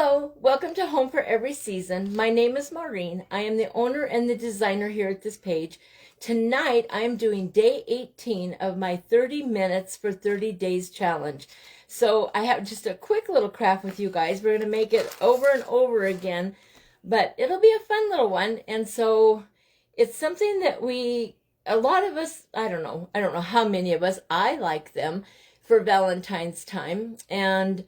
Hello, welcome to Home for Every Season. My name is Maureen. I am the owner and the designer here at this page. Tonight, I am doing day 18 of my 30 minutes for 30 days challenge. So I have just a quick little craft with you guys. We're going to make it over and over again, but it'll be a fun little one. And so it's something that a lot of us, I don't know how many of us, I like them for Valentine's time. And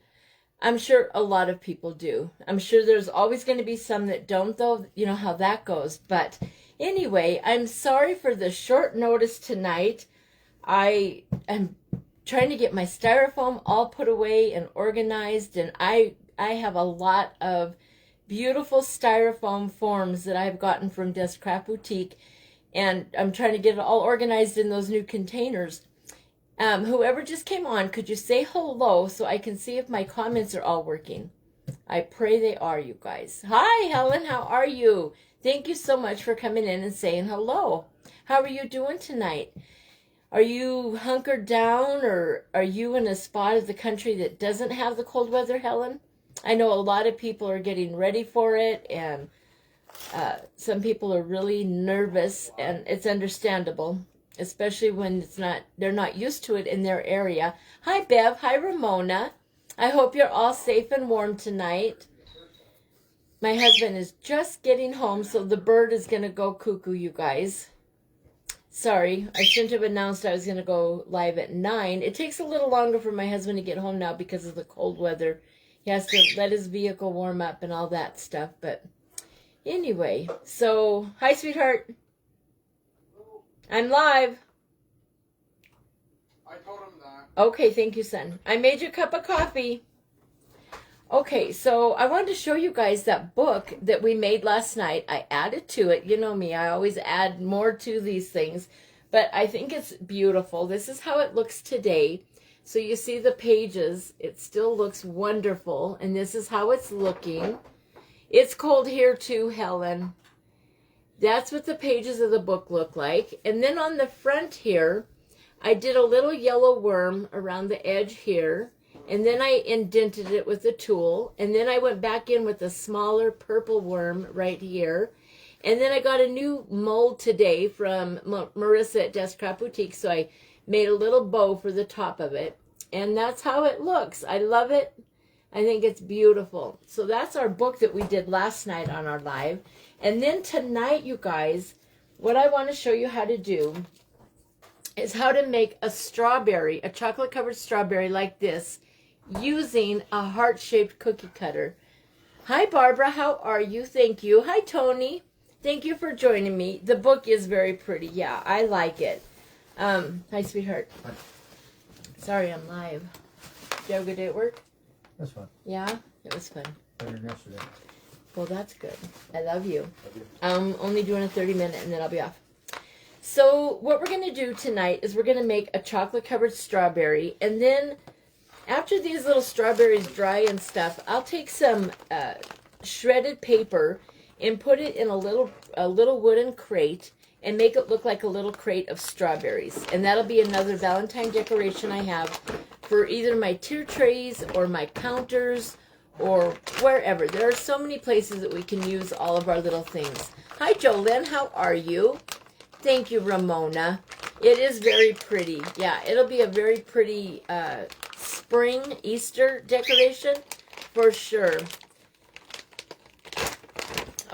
I'm sure a lot of people do. I'm sure there's always going to be some that don't, though. You know how that goes. But anyway, I'm sorry for the short notice tonight. I am trying to get my styrofoam all put away and organized, and I have a lot of beautiful styrofoam forms that I've gotten from Des Craft Boutique, and I'm trying to get it all organized in those new containers. Whoever just came on, could you say hello so I can see if my comments are all working? I pray they are, you guys. Hi, Helen. How are you? Thank you so much for coming in and saying hello. How are you doing tonight? Are you hunkered down, or are you in a spot of the country that doesn't have the cold weather, Helen? I know a lot of people are getting ready for it, and some people are really nervous, and it's understandable, especially when they're not used to it in their area. Hi, Bev. Hi, Ramona. I hope you're all safe and warm tonight. My husband is just getting home, so the bird is going to go cuckoo, you guys. Sorry, I shouldn't have announced I was going to go live at 9. It takes a little longer for my husband to get home now because of the cold weather. He has to let his vehicle warm up and all that stuff. But anyway, so, hi, sweetheart. I'm live. I told him that. Okay, thank you, son. I made you a cup of coffee. Okay, so I wanted to show you guys that book that we made last night. I added to it. You know me, I always add more to these things. But I think it's beautiful. This is how it looks today. So you see the pages. It still looks wonderful. And this is how it's looking. It's cold here too, Helen. That's what the pages of the book look like. And then on the front here, I did a little yellow worm around the edge here. And then I indented it with a tool. And then I went back in with a smaller purple worm right here. And then I got a new mold today from Marissa at Des Craft Boutique. So I made a little bow for the top of it. And that's how it looks. I love it. I think it's beautiful. So that's our book that we did last night on our live. And then tonight, you guys, what I want to show you how to do is how to make a strawberry, a chocolate-covered strawberry like this, using a heart-shaped cookie cutter. Hi, Barbara. How are you? Thank you. Hi, Tony. Thank you for joining me. The book is very pretty. Yeah, I like it. Hi, sweetheart. Hi. Sorry, I'm live. Did you have a good day at work? That's fine. Yeah? It was fun. Better than yesterday. Well, that's good. I love you. Love you. I'm only doing a 30-minute and then I'll be off. So what we're going to do tonight is we're going to make a chocolate-covered strawberry. And then after these little strawberries dry and stuff, I'll take some shredded paper and put it in a little wooden crate and make it look like a little crate of strawberries. And that'll be another Valentine decoration I have for either my tier trays or my counters or wherever. There are so many places that we can use all of our little things. Hi, Jolynn. How are you? Thank you, Ramona. It is very pretty. Yeah, it'll be a very pretty spring Easter decoration for sure.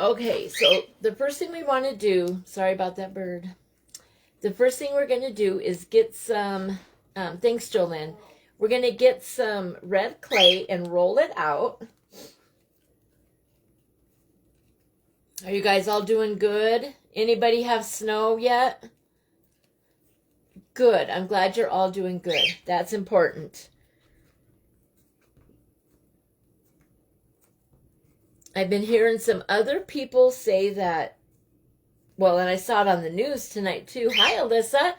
Okay, so the first thing we want to do, sorry about that bird. The first thing we're going to do is get some, thanks, Jolynn. We're going to get some red clay and roll it out. Are you guys all doing good? Anybody have snow yet? Good. I'm glad you're all doing good. That's important. I've been hearing some other people say that, well, and I saw it on the news tonight too. Hi, Alyssa.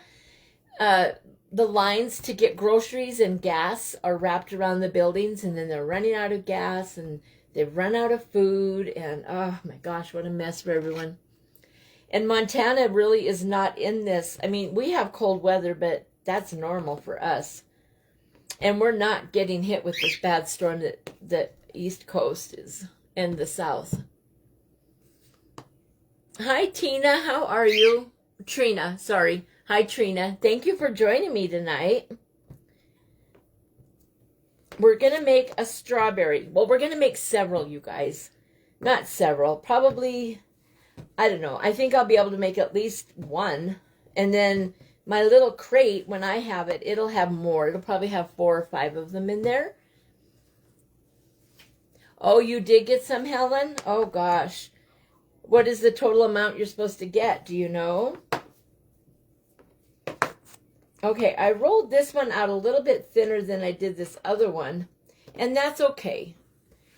The lines to get groceries and gas are wrapped around the buildings, and then they're running out of gas, and they've run out of food, and oh my gosh, what a mess for everyone. And Montana really is not in this. I mean, we have cold weather, but that's normal for us. And we're not getting hit with this bad storm that East Coast is, and the South. Hi, Tina. How are you? Trina, sorry. Hi, Trina. Thank you for joining me tonight. We're going to make a strawberry. Well, we're going to make several, you guys. Not several. Probably, I don't know. I think I'll be able to make at least one. And then my little crate, when I have it, it'll have more. It'll probably have 4 or 5 of them in there. Oh, you did get some, Helen? Oh, gosh. What is the total amount you're supposed to get? Do you know? Okay, I rolled this one out a little bit thinner than I did this other one, and that's okay.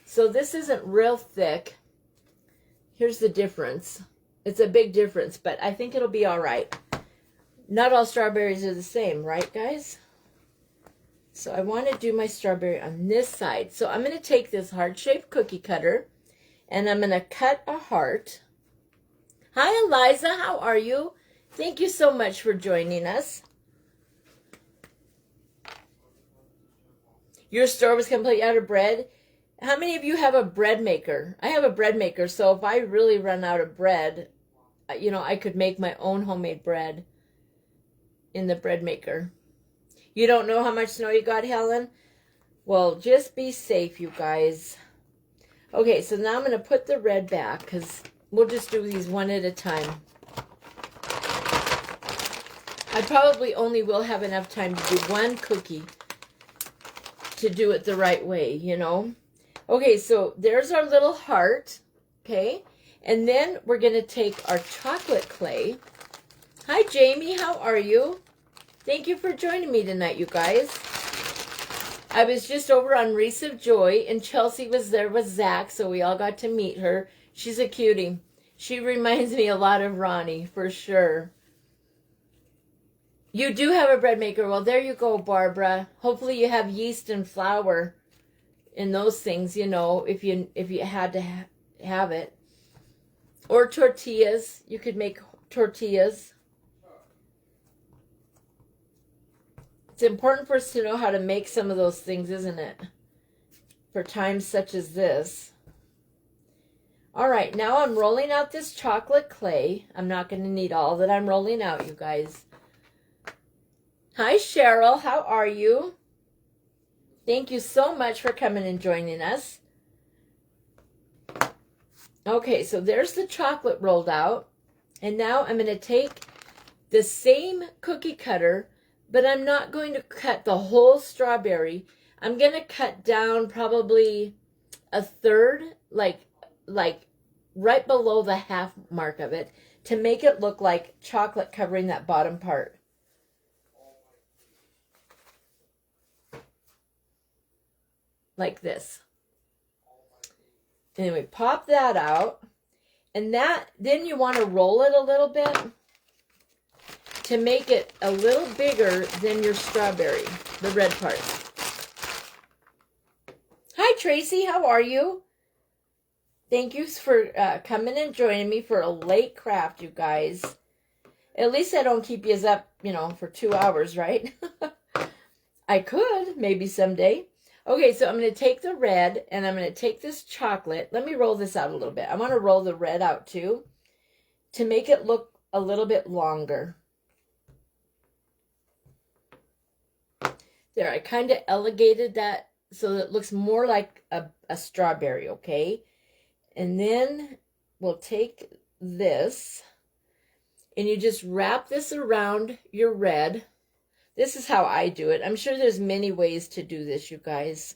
So this isn't real thick. Here's the difference. It's a big difference, but I think it'll be all right. Not all strawberries are the same, right, guys? So I want to do my strawberry on this side. So I'm going to take this heart-shaped cookie cutter, and I'm going to cut a heart. Hi, Eliza. How are you? Thank you so much for joining us. Your store was completely out of bread. How many of you have a bread maker? I have a bread maker, so if I really run out of bread, you know, I could make my own homemade bread in the bread maker. You don't know how much snow you got, Helen? Well, just be safe, you guys. Okay, so now I'm going to put the red back because we'll just do these one at a time. I probably only will have enough time to do one cookie to do it the right way, you know. Okay, so there's our little heart, okay? And then we're going to take our chocolate clay. Hi, Jamie. How are you? Thank you for joining me tonight, you guys. I was just over on Wreaths of Joy, and Chelsea was there with Zach, so we all got to meet her. She's a cutie. She reminds me a lot of Ronnie, for sure. You do have a bread maker. Well, there you go, Barbara. Hopefully you have yeast and flour in those things, you know, if you had to have it. Or tortillas. You could make tortillas. It's important for us to know how to make some of those things, isn't it? For times such as this. All right, now I'm rolling out this chocolate clay. I'm not going to need all that I'm rolling out, you guys. Hi, Cheryl. How are you? Thank you so much for coming and joining us. Okay, so there's the chocolate rolled out. And now I'm going to take the same cookie cutter, but I'm not going to cut the whole strawberry. I'm going to cut down probably a third, like right below the half mark of it, to make it look like chocolate covering that bottom part. Like this. Anyway, pop that out. And then you want to roll it a little bit to make it a little bigger than your strawberry, the red part. Hi, Tracy. How are you? Thank you for coming and joining me for a late craft, you guys. At least I don't keep you up, you know, for 2 hours, right? I could, maybe someday. Okay, so I'm going to take the red, and I'm going to take this chocolate. Let me roll this out a little bit. I want to roll the red out, too, to make it look a little bit longer. There, I kind of elevated that so that it looks more like a strawberry, okay? And then we'll take this, and you just wrap this around your red. This is how I do it. I'm sure there's many ways to do this, you guys.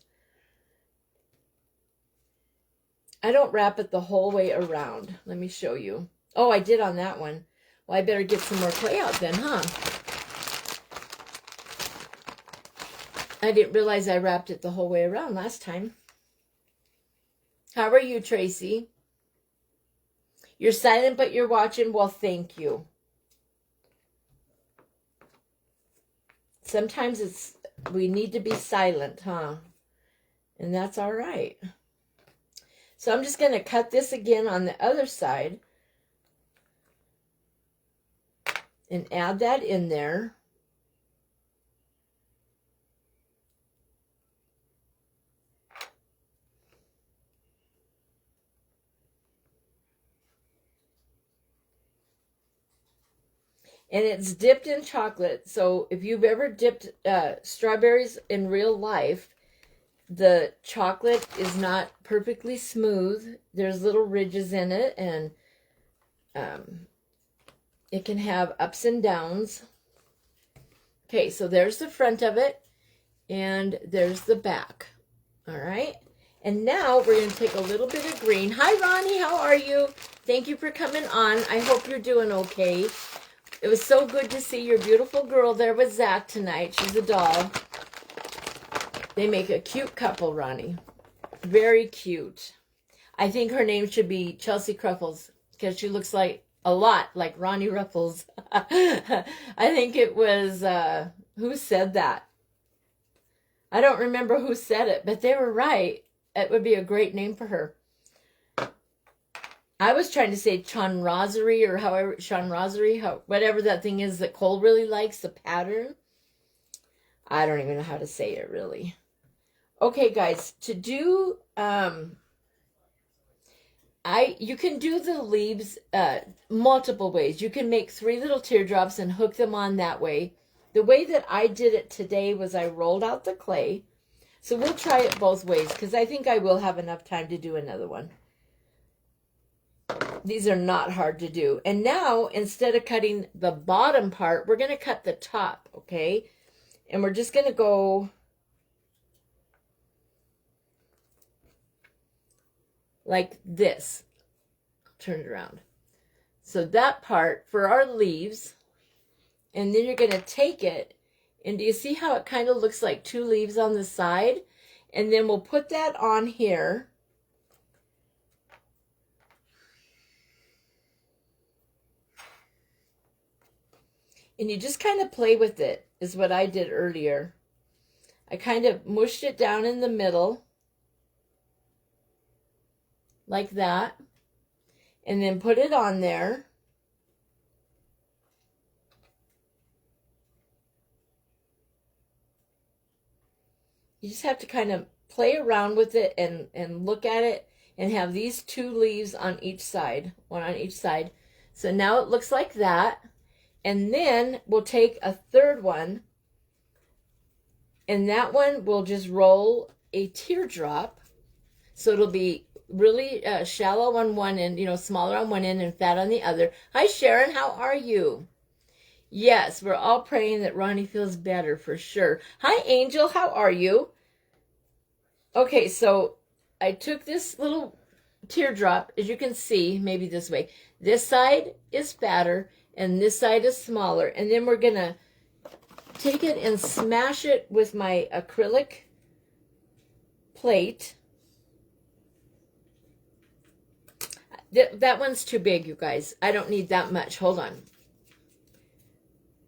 I don't wrap it the whole way around. Let me show you. Oh, I did on that one. Well, I better get some more clay out then, huh? I didn't realize I wrapped it the whole way around last time. How are you, Tracy? You're silent, but you're watching. Well, thank you. Sometimes we need to be silent, huh? And that's all right. So I'm just going to cut this again on the other side and add that in there. and it's dipped in chocolate. So if you've ever dipped strawberries in real life, the chocolate is not perfectly smooth. There's little ridges in it, and it can have ups and downs. Okay, so there's the front of it, and there's the back. All right, and now we're going to take a little bit of green. Hi, Ronnie, how are you? Thank you for coming on. I hope you're doing okay. It was so good to see your beautiful girl there with Zach tonight. She's a doll. They make a cute couple, Ronnie. Very cute. I think her name should be Chelsea Cruffles because she looks like a lot like Ronnie Ruffles. I think it was, who said that? I don't remember who said it, but they were right. It would be a great name for her. I was trying to say Sean Rosary or however, Sean Rosary, whatever that thing is that Cole really likes, the pattern. I don't even know how to say it really. Okay, guys, to do, you can do the leaves multiple ways. You can make 3 little teardrops and hook them on that way. The way that I did it today was I rolled out the clay. So we'll try it both ways because I think I will have enough time to do another one. These are not hard to do. And now, instead of cutting the bottom part, we're going to cut the top, okay? And we're just going to go like this. Turn it around. So that part for our leaves, and then you're going to take it, and do you see how it kind of looks like 2 leaves on the side? And then we'll put that on here. And you just kind of play with it, is what I did earlier. I kind of mushed it down in the middle, like that, and then put it on there. You just have to kind of play around with it and look at it and have these 2 leaves on each side, one on each side. So now it looks like that. And then we'll take a 3rd one, and that one will just roll a teardrop. So it'll be really shallow on one end, smaller on one end and fat on the other. Hi, Sharon. How are you? Yes, we're all praying that Ronnie feels better for sure. Hi, Angel. How are you? Okay, so I took this little teardrop, as you can see, maybe this way. This side is fatter and this side is smaller. And then we're going to take it and smash it with my acrylic plate. That one's too big, you guys. I don't need that much. Hold on.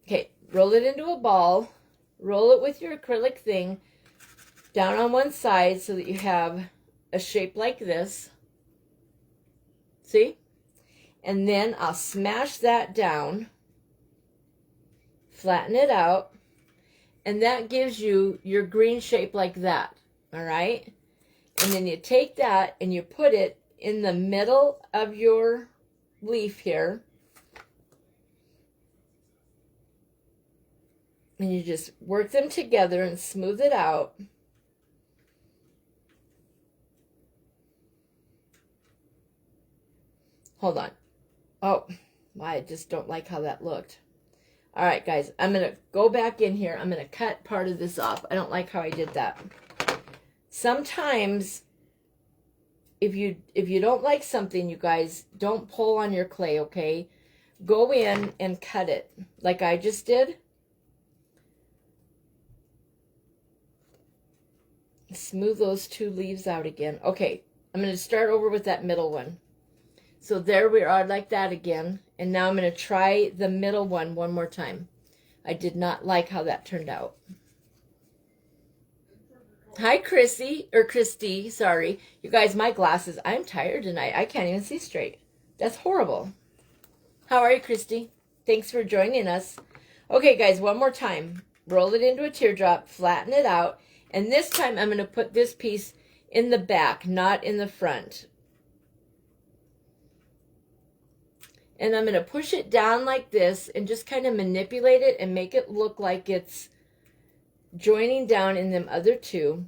Okay, roll it into a ball. Roll it with your acrylic thing down on one side so that you have a shape like this. See? And then I'll smash that down, flatten it out, and that gives you your green shape like that, all right? And then you take that and you put it in the middle of your leaf here. And you just work them together and smooth it out. Hold on. Oh, I just don't like how that looked. All right, guys, I'm going to go back in here. I'm going to cut part of this off. I don't like how I did that. Sometimes, if you don't like something, you guys, don't pull on your clay, okay? Go in and cut it like I just did. Smooth those 2 leaves out again. Okay, I'm going to start over with that middle one. So there we are, like that again. And now I'm going to try the middle one more time. I did not like how that turned out. Hi, Christy, sorry. You guys, my glasses, I'm tired tonight. I can't even see straight. That's horrible. How are you, Christy? Thanks for joining us. Okay, guys, one more time. Roll it into a teardrop, flatten it out. And this time I'm going to put this piece in the back, not in the front. And I'm going to push it down like this and just kind of manipulate it and make it look like it's joining down in them other two.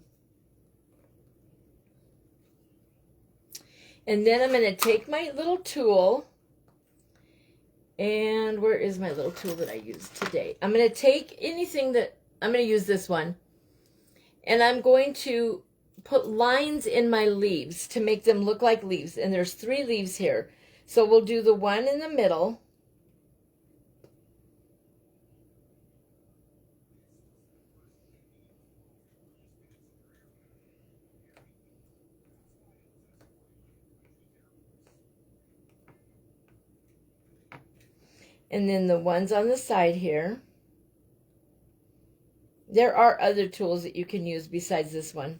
And then I'm going to take my little tool. And where is my little tool that I used today? I'm going to take anything that, I'm going to use this one. And I'm going to put lines in my leaves to make them look like leaves. And there's 3 leaves here. So we'll do the one in the middle. And then the ones on the side here. There are other tools that you can use besides this one.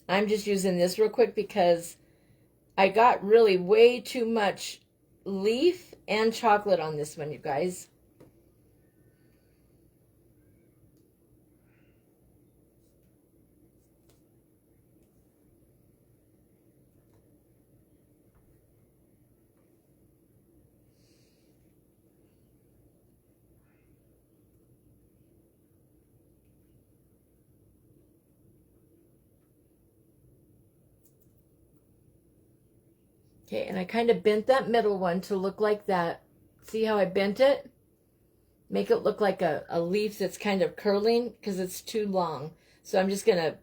I'm just using this real quick because I got really way too much leaf and chocolate on this one, you guys. Okay, and I kind of bent that middle one to look like that. See how I bent it? Make it look like a leaf that's kind of curling because it's too long. So I'm just going to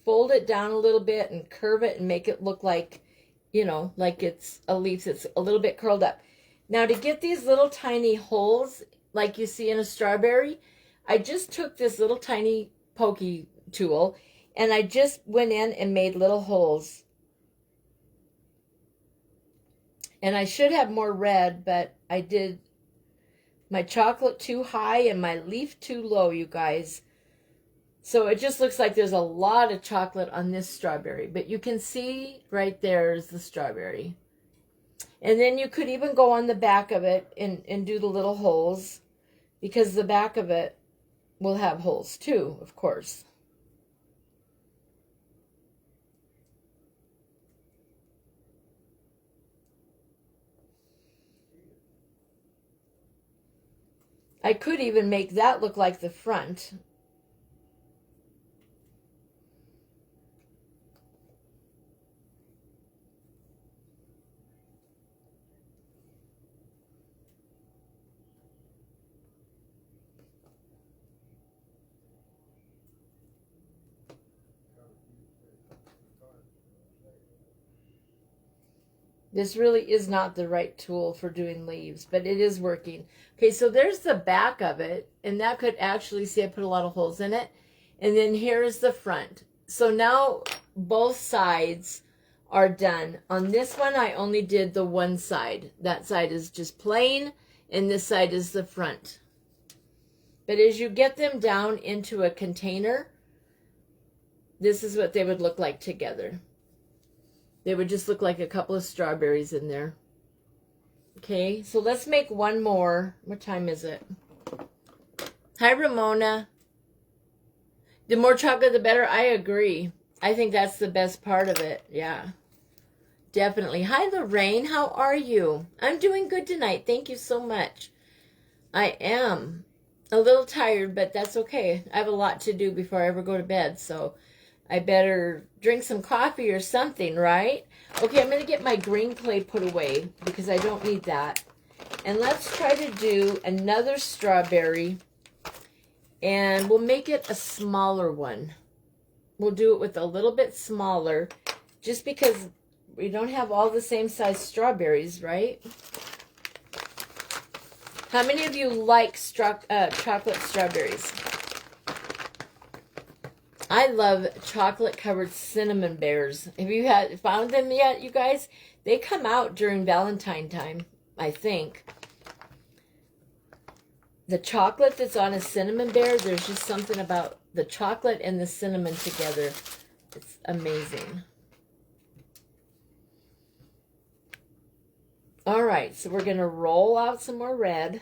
fold it down a little bit and curve it and make it look like, you know, like it's a leaf that's a little bit curled up. Now to get these little tiny holes like you see in a strawberry, I just took this little tiny pokey tool and I just went in and made little holes. And I should have more red, but I did my chocolate too high and my leaf too low, you guys. So it just looks like there's a lot of chocolate on this strawberry. But you can see right there is the strawberry. And then you could even go on the back of it and do the little holes, because the back of it will have holes too, of course. I could even make that look like the front. This really is not the right tool for doing leaves, but it is working. Okay, so there's the back of it, and that could actually, see I put a lot of holes in it. And then here's the front. So now both sides are done. On this one, I only did the one side. That side is just plain, and this side is the front. But as you get them down into a container, this is what they would look like together. They would just look like a couple of strawberries in there. Okay, so let's make one more. What time is it? Hi, Ramona. The more chocolate, the better. I agree. I think that's the best part of it. Yeah, definitely. Hi, Lorraine. How are you? I'm doing good tonight. Thank you so much. I am a little tired, but that's okay. I have a lot to do before I ever go to bed, so I better drink some coffee or something, right? Okay, I'm going to get my green clay put away because I don't need that. And let's try to do another strawberry. And we'll make it a smaller one. We'll do it with a little bit smaller just because we don't have all the same size strawberries, right? How many of you like chocolate strawberries? I love chocolate-covered cinnamon bears. Have you found them yet, you guys? They come out during Valentine time, I think. The chocolate that's on a cinnamon bear, there's just something about the chocolate and the cinnamon together. It's amazing. All right, so we're going to roll out some more red.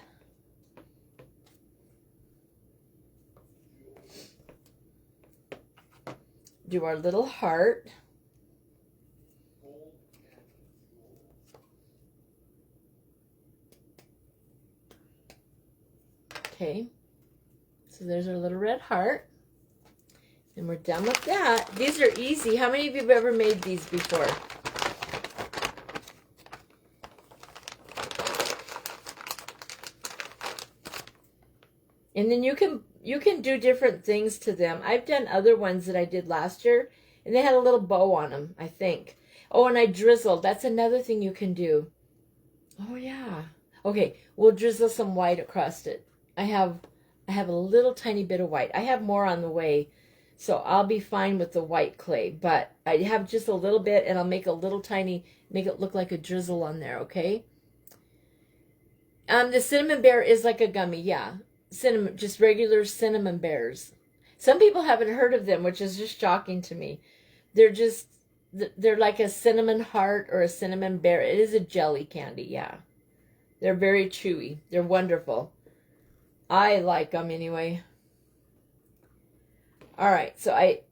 Do our little heart. Okay, so there's our little red heart. And we're done with that. These are easy. How many of you have ever made these before? And then you can do different things to them. I've done other ones that I did last year, and they had a little bow on them, I think. Oh, and I drizzled. That's another thing you can do. Oh yeah. Okay, we'll drizzle some white across it. I have a little tiny bit of white. I have more on the way, so I'll be fine with the white clay. But I have just a little bit, and I'll make a little tiny, make it look like a drizzle on there. Okay. The cinnamon bear is like a gummy, yeah. Cinnamon, just regular cinnamon bears. Some people haven't heard of them, which is just shocking to me. They're like a cinnamon heart or a cinnamon bear. It is a jelly candy, yeah. They're very chewy. They're wonderful. I like them anyway. All right, so I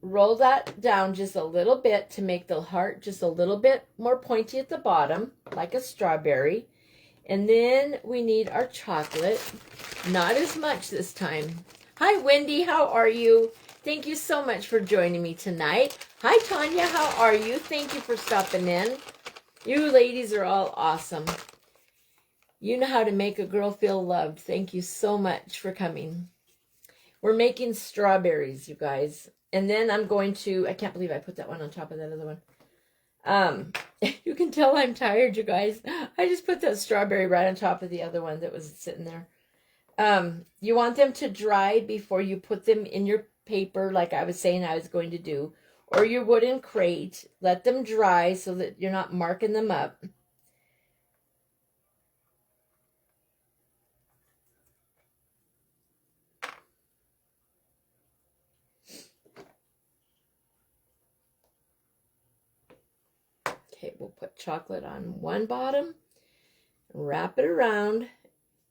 roll that down just a little bit to make the heart just a little bit more pointy at the bottom, like a strawberry. And then we need our chocolate. Not as much this time. Hi, Wendy. How are you? Thank you so much for joining me tonight. Hi, Tanya. How are you? Thank you for stopping in. You ladies are all awesome. You know how to make a girl feel loved. Thank you so much for coming. We're making strawberries, you guys. And then I'm going to, I can't believe I put that one on top of that other one. You can tell I'm tired, you guys. I just put that strawberry right on top of the other one that was sitting there. You want them to dry before you put them in your paper, like I was saying I was going to do, or your wooden crate. Let them dry so that you're not marking them up. Okay, we'll put chocolate on one bottom, wrap it around,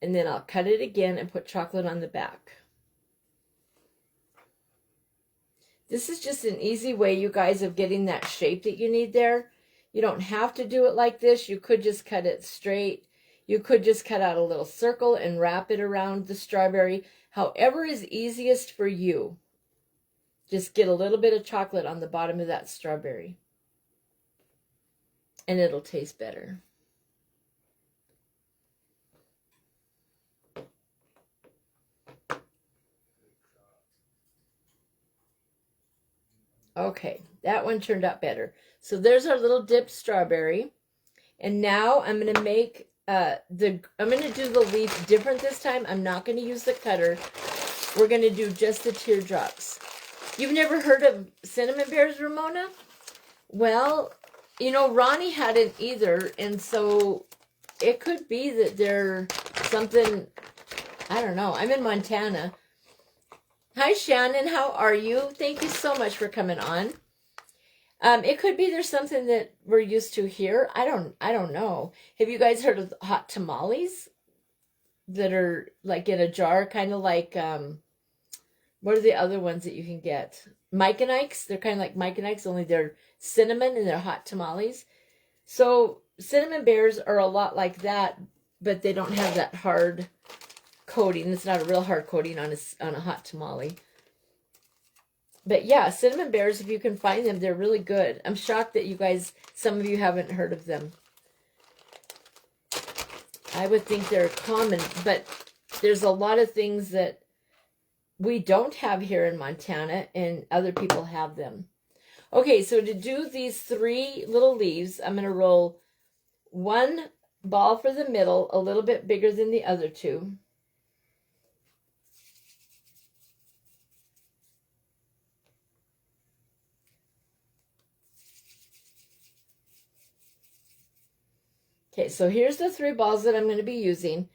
and then I'll cut it again and put chocolate on the back. This is just an easy way, you guys, of getting that shape that you need there. You don't have to do it like this. You could just cut it straight. You could just cut out a little circle and wrap it around the strawberry. However is easiest for you. Just get a little bit of chocolate on the bottom of that strawberry. And it'll taste better. Okay, that one turned out better. So there's our little dipped strawberry. And now I'm going to make I'm going to do the leaf different this time. I'm not going to use the cutter. We're going to do just the teardrops. You've never heard of cinnamon bears, Ramona? Well, you know, Ronnie hadn't either. And so it could be that they're something, I don't know. I'm in Montana. Hi, Shannon. How are you? Thank you so much for coming on. It could be there's something that we're used to here. I don't know. Have you guys heard of hot tamales that are like in a jar, kind of like what are the other ones that you can get? Mike and Ike's. They're kind of like Mike and Ike's, only they're cinnamon and they're hot tamales. So cinnamon bears are a lot like that, but they don't have that hard coating. It's not a real hard coating on a hot tamale. But yeah, cinnamon bears, if you can find them, they're really good. I'm shocked that you guys, some of you haven't heard of them. I would think they're common, but there's a lot of things that we don't have here in Montana, and other people have them. Okay, so to do these 3 little leaves, I'm going to roll one ball for the middle, a little bit bigger than the other 2. Okay, so here's the 3 balls that I'm going to be using.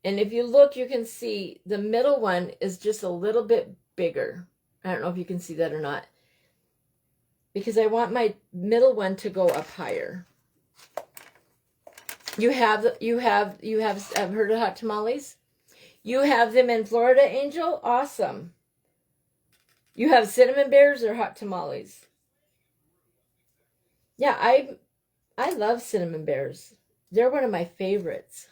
And if you look, you can see the middle one is just a little bit bigger. I don't know if you can see that or not. Because I want my middle one to go up higher. You have I've heard of hot tamales? You have them in Florida, Angel? Awesome. You have cinnamon bears or hot tamales? Yeah, I love cinnamon bears. They're one of my favorites.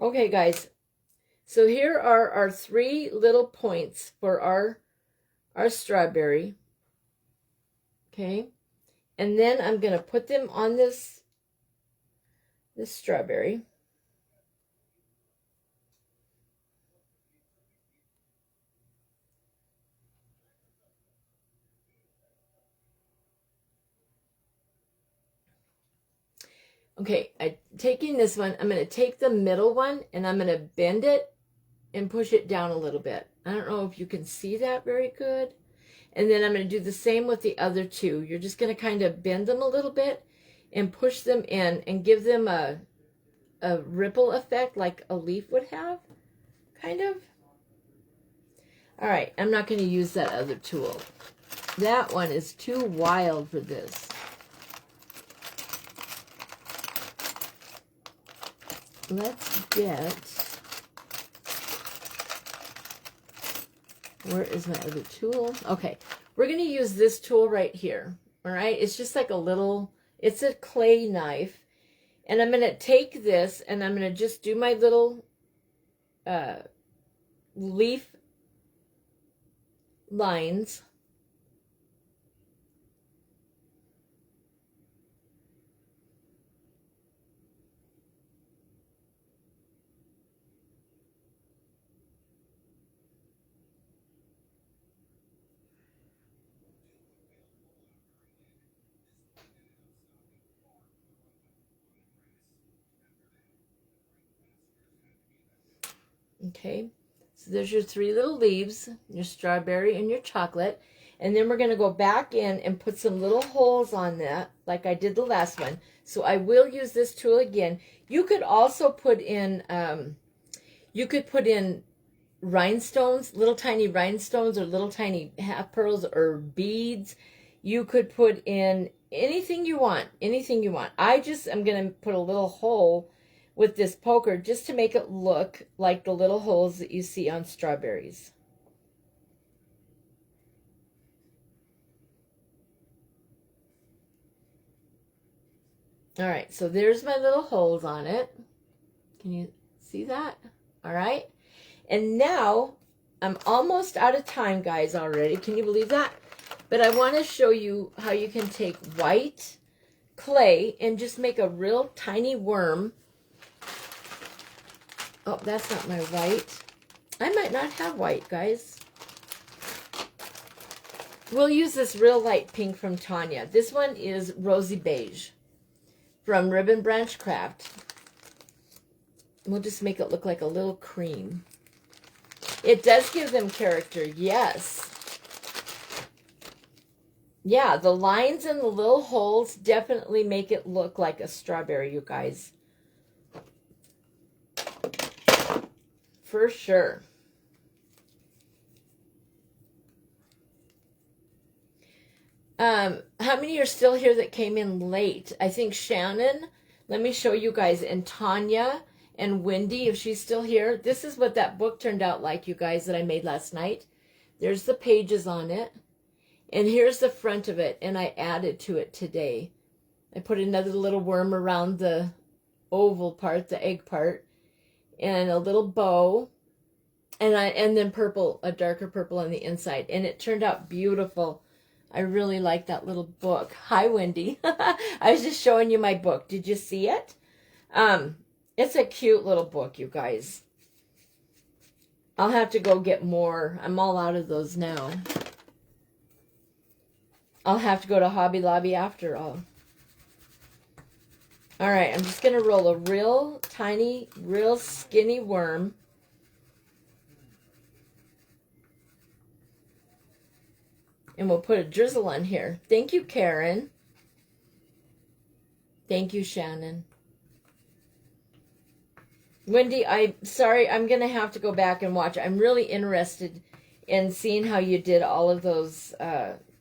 Okay, guys. So here are our 3 little points for our strawberry. Okay. And then I'm going to put them on this strawberry. Okay, taking this one, I'm going to take the middle one and I'm going to bend it and push it down a little bit. I don't know if you can see that very good. And then I'm going to do the same with the other 2. You're just going to kind of bend them a little bit and push them in and give them a ripple effect like a leaf would have, kind of. All right, I'm not going to use that other tool. That one is too wild for this. Let's get, where is my other tool? Okay, we're going to use this tool right here. All right, it's just like a little, it's a clay knife. And I'm going to take this and I'm going to just do my little leaf lines. Okay, so there's your 3 little leaves, your strawberry and your chocolate. And then we're going to go back in and put some little holes on that, like I did the last one. So I will use this tool again. You could also put in, rhinestones, little tiny rhinestones or little tiny half pearls or beads. You could put in anything you want, anything you want. I just am going to put a little hole with this poker just to make it look like the little holes that you see on strawberries. All right, so there's my little holes on it. Can you see that? All right. And now I'm almost out of time, guys, already. Can you believe that? But I want to show you how you can take white clay and just make a real tiny worm. Oh, that's not my white. I might not have white, guys. We'll use this real light pink from Tanya. This one is Rosy Beige from Ribbon Branch Craft. We'll just make it look like a little cream. It does give them character, yes. Yeah, the lines and the little holes definitely make it look like a strawberry, you guys. For sure. How many are still here that came in late? I think Shannon, let me show you guys, and Tanya and Wendy, if she's still here. This is what that book turned out like, you guys, that I made last night. There's the pages on it. And here's the front of it, and I added to it today. I put another little worm around the oval part, the egg part, and a little bow, and then purple, a darker purple on the inside. And it turned out beautiful. I really like that little book. Hi, Wendy. I was just showing you my book. Did you see it? It's a cute little book, you guys. I'll have to go get more. I'm all out of those now. I'll have to go to Hobby Lobby after all. All right, I'm just going to roll a real tiny, real skinny worm. And we'll put a drizzle on here. Thank you, Karen. Thank you, Shannon. Wendy, sorry, I'm going to have to go back and watch. I'm really interested in seeing how you did all of those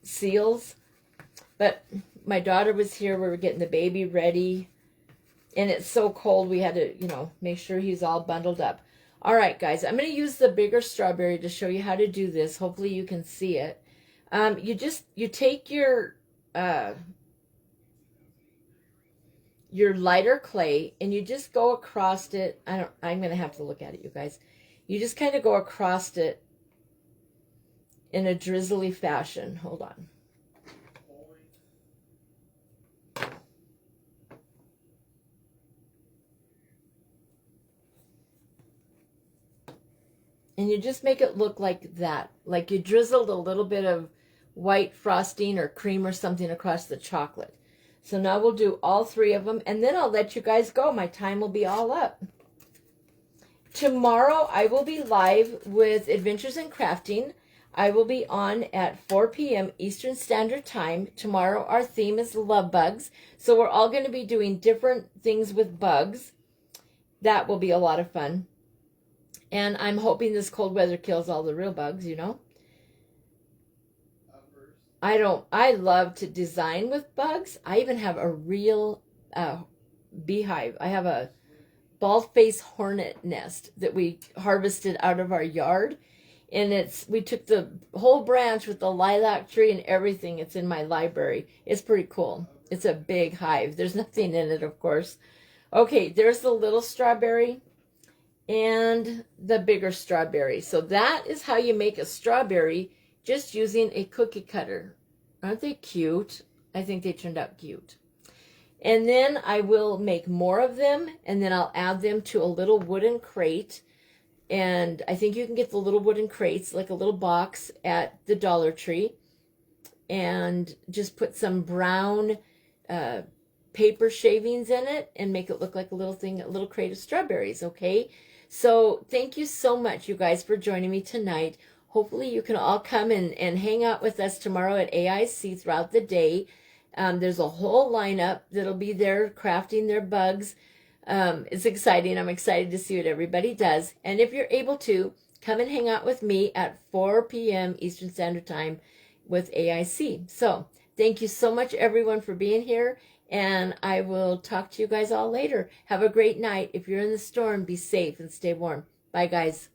seals. But my daughter was here. We were getting the baby ready. And it's so cold, we had to, make sure he's all bundled up. All right, guys, I'm going to use the bigger strawberry to show you how to do this. Hopefully you can see it. You take your your lighter clay and you just go across it. I'm going to have to look at it, you guys. You just kind of go across it in a drizzly fashion. Hold on. And you just make it look like that. Like you drizzled a little bit of white frosting or cream or something across the chocolate. So now we'll do all 3 of them, and then I'll let you guys go. My time will be all up. Tomorrow I will be live with Adventures in Crafting. I will be on at 4 p.m. Eastern Standard Time. Tomorrow our theme is love bugs. So we're all going to be doing different things with bugs. That will be a lot of fun. And I'm hoping this cold weather kills all the real bugs, you know. I love to design with bugs. I even have a real beehive. I have a bald-faced hornet nest that we harvested out of our yard. And we took the whole branch with the lilac tree and everything. It's in my library. It's pretty cool. It's a big hive. There's nothing in it, of course. Okay, there's the little strawberry and the bigger strawberry. So that is how you make a strawberry, just using a cookie cutter. Aren't they cute? I think they turned out cute. And then I will make more of them, and then I'll add them to a little wooden crate. And I think you can get the little wooden crates, like a little box at the Dollar Tree. And just put some brown paper shavings in it and make it look like a little crate of strawberries, okay? So thank you so much, you guys, for joining me tonight. Hopefully you can all come and hang out with us tomorrow at AIC throughout the day. There's a whole lineup that'll be there crafting their bugs. It's exciting. I'm excited to see what everybody does. And if you're able to, come and hang out with me at 4 p.m. Eastern Standard Time with AIC. So thank you so much, everyone, for being here. And I will talk to you guys all later. Have a great night. If you're in the storm, be safe and stay warm. Bye, guys.